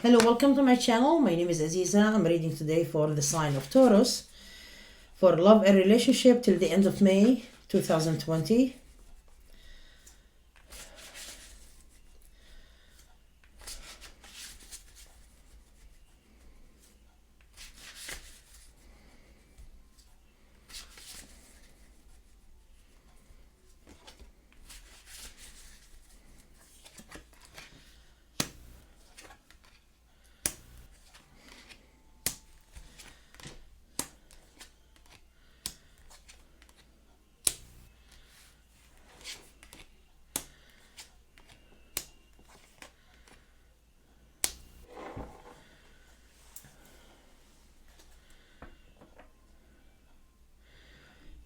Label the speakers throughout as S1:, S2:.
S1: Hello, welcome to my channel. My name is Aziza. I'm reading today for the sign of Taurus for love and relationship till the end of May 2020.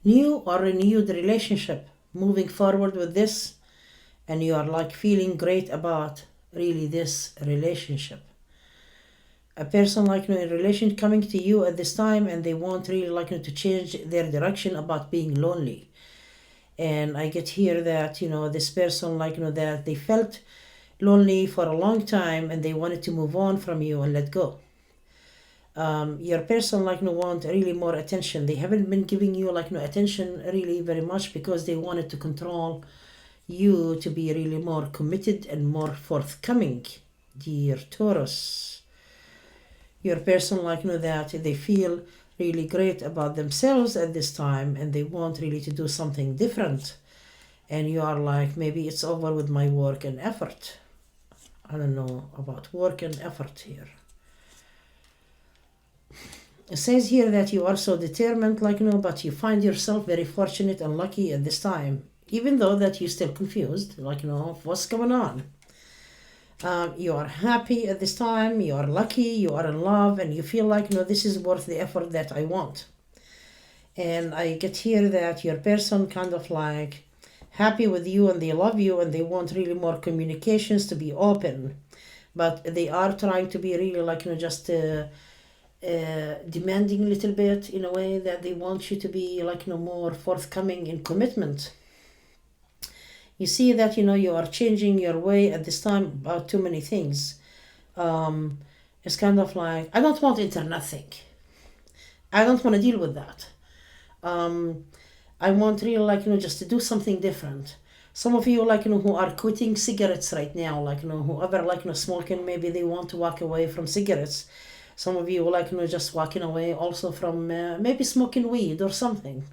S1: New or renewed relationship, moving forward with this, and you are like feeling great about really this relationship. A person like in relation coming to you at this time, and they want really like to change their direction about being lonely. And I get here that this person like that they felt lonely for a long time and they wanted to move on from you and let go. Your person like want really more attention. They haven't been giving you like attention really very much because they wanted to control you to be really more committed and more forthcoming, dear Taurus. Your person like that they feel really great about themselves at this time and they want really to do something different, and you are like, maybe it's over with my work and effort. I don't know about work and effort here. It says here that you are so determined but you find yourself very fortunate and lucky at this time, even though that you're still confused of what's going on. You are happy at this time, you are lucky, you are in love, and you feel like this is worth the effort that I want. And I get here that your person kind of like happy with you and they love you and they want really more communications to be open, but they are trying to be really just demanding a little bit, in a way that they want you to be more forthcoming in commitment. You see that you are changing your way at this time about too many things. It's kind of like, I don't want internet thing. I don't want to deal with that. I want really just to do something different. Some of you who are quitting cigarettes right now, whoever smoking, maybe they want to walk away from cigarettes. Some of you just walking away also from maybe smoking weed or something.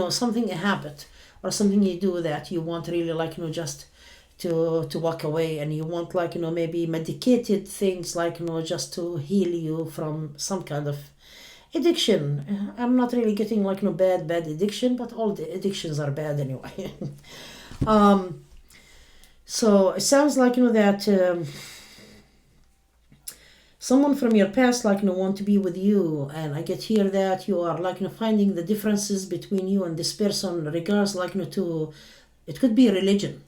S1: Something, a habit or something you do that you want really just to walk away, and you want maybe medicated things just to heal you from some kind of addiction. I'm not really getting bad addiction, but all the addictions are bad anyway. So it sounds that someone from your past want to be with you, and I get here that you are finding the differences between you and this person regards to, it could be religion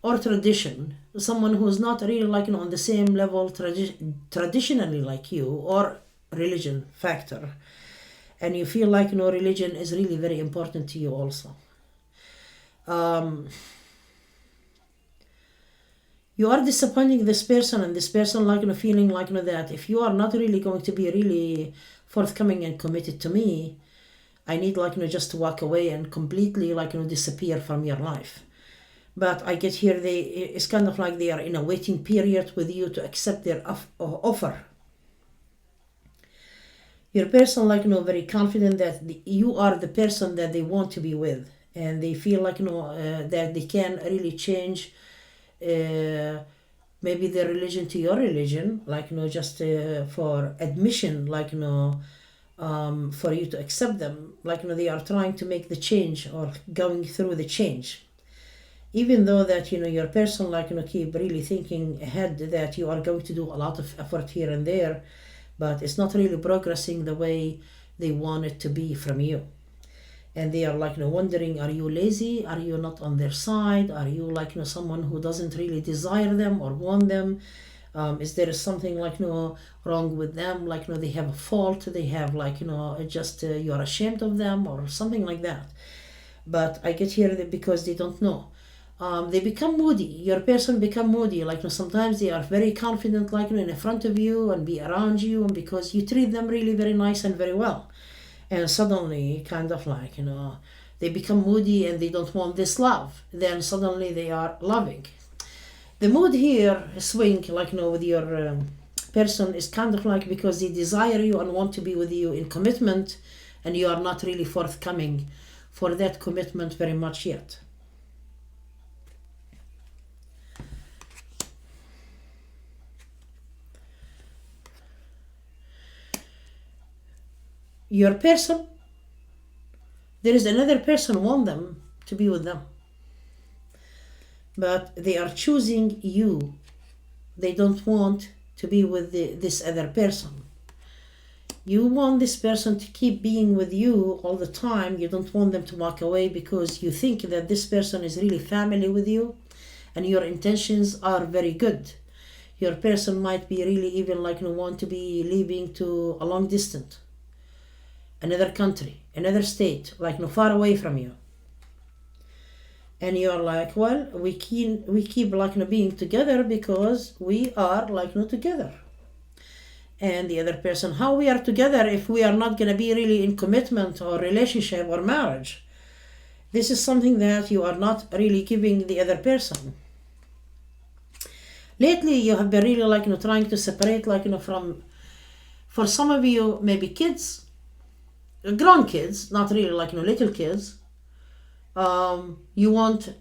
S1: or tradition. Someone who's not really on the same level traditionally like you, or religion factor, and you feel religion is really very important to you also. You are disappointing this person, and this person feeling that if you are not really going to be really forthcoming and committed to me, I need just to walk away and completely disappear from your life. But I get here it's kind of like they are in a waiting period with you to accept their offer. Your person very confident that you are the person that they want to be with, and they feel that they can really change maybe their religion to your religion, just for admission, for you to accept them, they are trying to make the change or going through the change, even though that your person keep really thinking ahead that you are going to do a lot of effort here and there, but it's not really progressing the way they want it to be from you. And they are wondering, are you lazy? Are you not on their side? Are you someone who doesn't really desire them or want them? Is there something wrong with them? They have a fault. They have just you're ashamed of them or something like that. But I get here that because they don't know. they become moody. Your person become moody. Like, you know, sometimes they are very confident, like, you know, in front of you and be around you, and because you treat them really very nice and very well. And suddenly, kind of like, you know, they become moody and they don't want this love. Then suddenly they are loving. The mood here swing, like, you know, with your person is kind of like because they desire you and want to be with you in commitment, and you are not really forthcoming for that commitment very much yet. Your person, there is another person want them to be with them, but they are choosing you. They don't want to be with this other person. You want this person to keep being with you all the time. You don't want them to walk away because you think that this person is really family with you and your intentions are very good. Your person might be really even like, you know, want to be leaving to a long distance, another country, another state, like, you know, far away from you. And you're like, well, we keep like, you know, being together because we are like, you know, together. And the other person, how we are together if we are not going to be really in commitment or relationship or marriage? This is something that you are not really giving the other person. Lately, you have been really like, you know, trying to separate, like, you know, from, for some of you, maybe kids, grown kids, not really like, you know, little kids. You want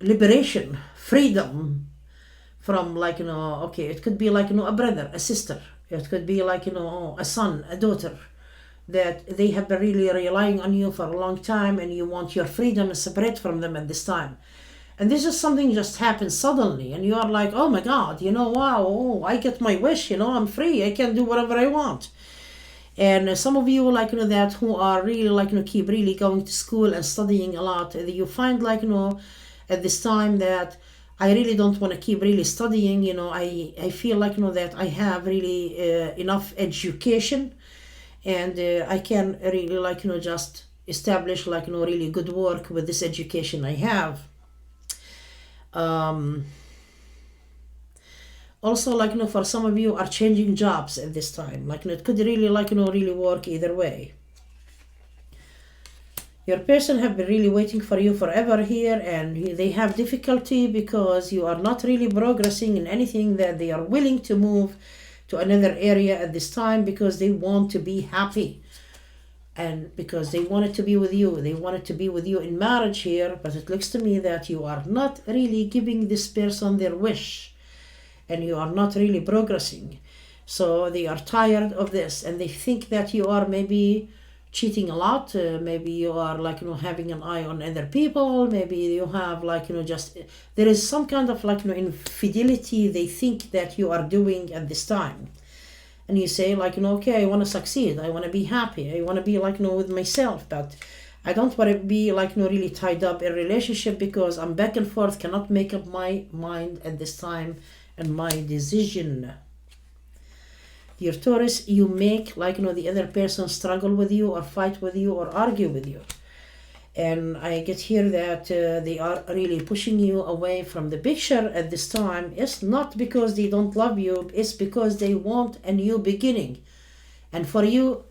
S1: liberation, freedom from, like, you know, okay, it could be like, you know, a brother, a sister. It could be like, you know, a son, a daughter, that they have been really relying on you for a long time, and you want your freedom and separate from them at this time. And this is something just happens suddenly, and you are like, oh my God, you know, wow, oh, I get my wish, you know, I'm free, I can do whatever I want. And some of you, like, you know, that who are really like, you know, keep really going to school and studying a lot, you find, like, you know, at this time that I really don't want to keep really studying, you know, I feel like, you know, that I have really enough education, and I can really, like, you know, just establish, like, you know, really good work with this education I have. Also, like, you know, for some of you are changing jobs at this time. Like, you know, it could really, like, you know, really work either way. Your person have been really waiting for you forever here, and they have difficulty because you are not really progressing in anything that they are willing to move to another area at this time because they want to be happy. And because they wanted to be with you, they wanted to be with you in marriage here, but it looks to me that you are not really giving this person their wish, and you are not really progressing. So they are tired of this, and they think that you are maybe cheating a lot, maybe you are, like, you know, having an eye on other people, maybe you have, like, you know, just there is some kind of, like, you know, infidelity they think that you are doing at this time. And you say, like, you know, okay, I want to succeed, I want to be happy, I want to be, like, you know, with myself, but I don't want to be, like, you know, really tied up in a relationship because I'm back and forth, cannot make up my mind at this time and my decision. Dear Taurus, you make, like, you know, the other person struggle with you or fight with you or argue with you. And I get here that they are really pushing you away from the picture at this time. It's not because they don't love you, it's because they want a new beginning. And for you,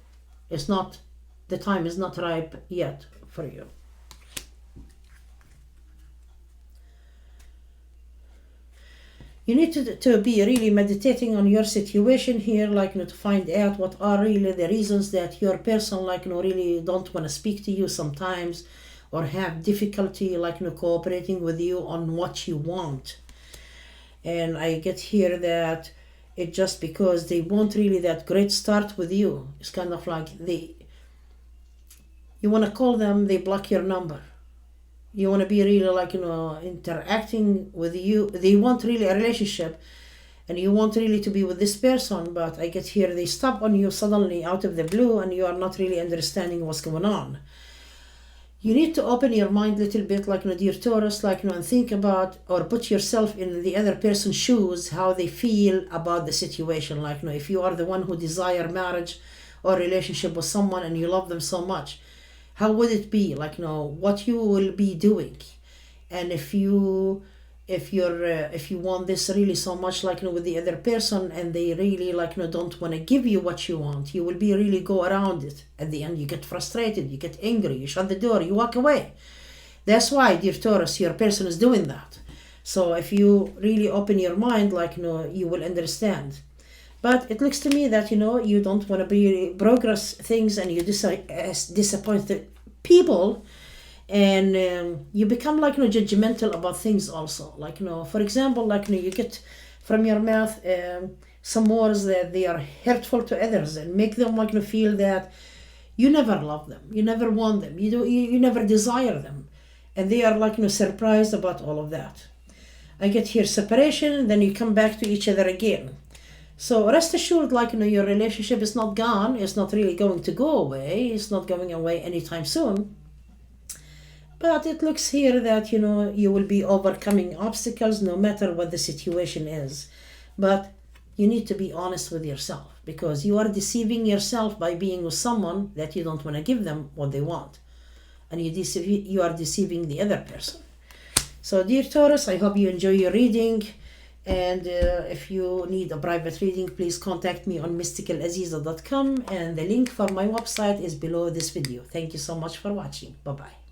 S1: it's not, the time is not ripe yet for you. You need to be really meditating on your situation here, like, you know, to find out what are really the reasons that your person, like, you know, really don't want to speak to you sometimes, or have difficulty, like, you know, cooperating with you on what you want. And I get here that it's just because they want really that great start with you. It's kind of like you want to call them, they block your number. You want to be really, like, you know, interacting with you. They want really a relationship, and you want really to be with this person, but I get here they stop on you suddenly out of the blue, and you are not really understanding what's going on. You need to open your mind a little bit, like, you know, dear Taurus, like, you know, and think about or put yourself in the other person's shoes, how they feel about the situation. Like, you know, if you are the one who desire marriage or relationship with someone and you love them so much, how would it be, like, you know, what you will be doing? And if you want this really so much, like, with the other person, and they really, like, don't want to give you what you want, you will be really go around it. At the end, you get frustrated, you get angry, you shut the door, you walk away. That's why, dear Taurus, your person is doing that. So if you really open your mind, like, you will understand. But it looks to me that, you don't want to be progress things, and you disappoint the people, and you become, like, judgmental about things also. Like, for example, like, you get from your mouth some words that they are hurtful to others, and make them, like, feel that you never love them, you never want them, you never desire them, and they are, like, surprised about all of that. I get here separation, then you come back to each other again. So rest assured, like, your relationship is not gone. It's not really going to go away. It's not going away anytime soon. But it looks here that, you will be overcoming obstacles no matter what the situation is. But you need to be honest with yourself, because you are deceiving yourself by being with someone that you don't want to give them what they want. And you are deceiving the other person. So, dear Taurus, I hope you enjoy your reading. And if you need a private reading, please contact me on mysticalaziza.com, and the link for my website is below this video. Thank you so much for watching. Bye-bye.